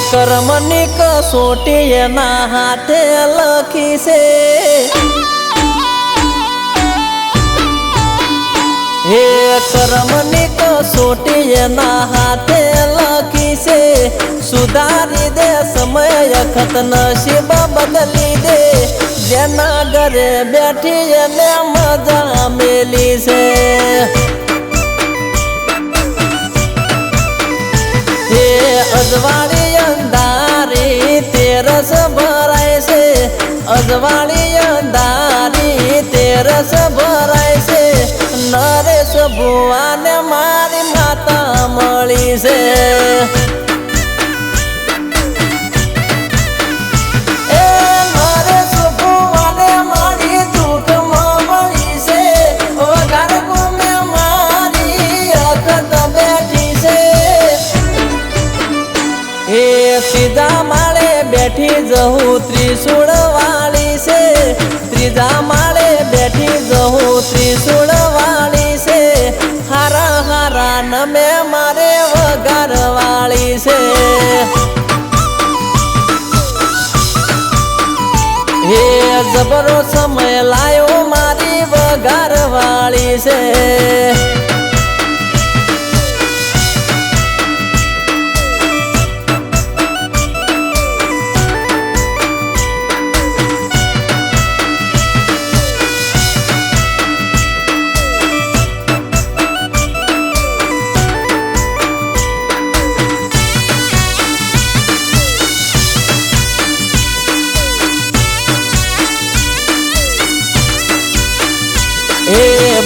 કર્મની કસોટી એના હાથે લખી છે હે કર્મની કસોટી એના હાથે લખી છે સુધારી દે સમય અખત નસીબ બદલી દે જેના ઘરે બેઠી એને મજા મેલી છે અજવાળી અંધારી તેરસ ભરાય છે અજવાળી અંધારી તેરસ ભરાય છે નરેશ ભુવાને મારી માતા મળી છે ત્રીજા માળે બેઠી જહું ત્રિશુળ વાળી છે ત્રીજા માળે બેઠી જહું ત્રિશુળ વાળી છે હારા હારા નમે મારે વગાર વાળી છે હે જબરો સમય લાયો મારી વગાર વાળી છે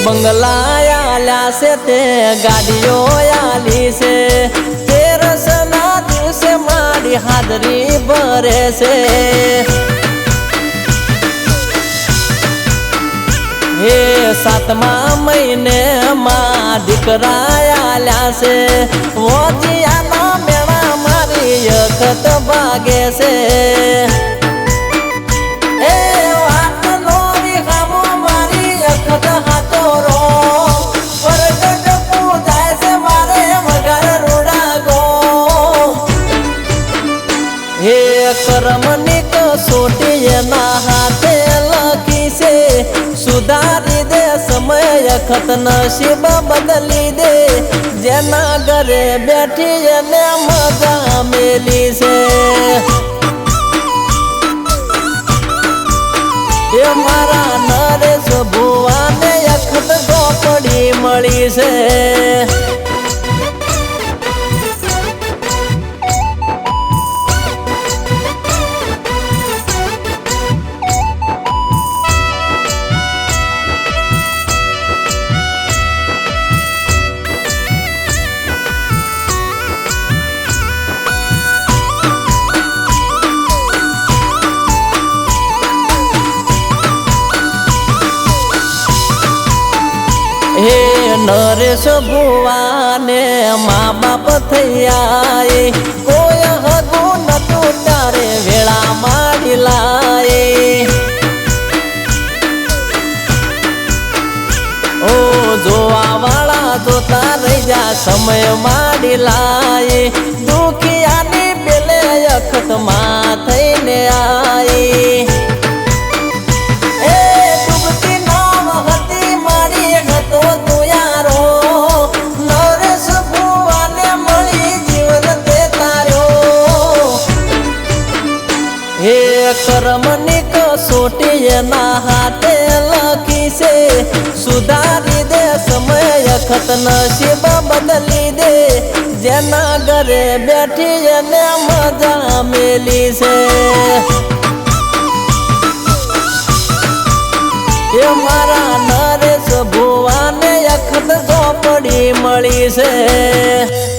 બંગલા આલ્યા છે તે ગાડીઓ આલી છે તેરસ ના દિવસે મારી હાજરી ભરે છે હે સાતમા મહિને માં દીકરા આલ્યા છે ઓજિયાના મેળા મારી અખત ભાગે છે કર્મની કસોટી એના હાથે લખી છે સુધારી દે સમય અખત નસીબ બદલી દે જેના ઘરે બેઠી એને મજા મેલી છે એ મારા નરેશ ભુવાને અખત ગોપડી મળી છે હે નરેશ ભુવાને મા બાપ થયા કોઈ હગું નતું તારે વેળા માડી લાય ઓ જોવા વાળા જોતા રહી જા સમય માડી લાય દુખિયાની પેલે અખત માં થઈને આય કર્મની કસોટી એના હાથે લખી છે સુધારી દે સમય અખત નસીબ બદલી દે જેના ઘરે બેઠી એને મજા મેલી છે એ મારા નરેશ ભુવાને અખત ગોપડી મળી છે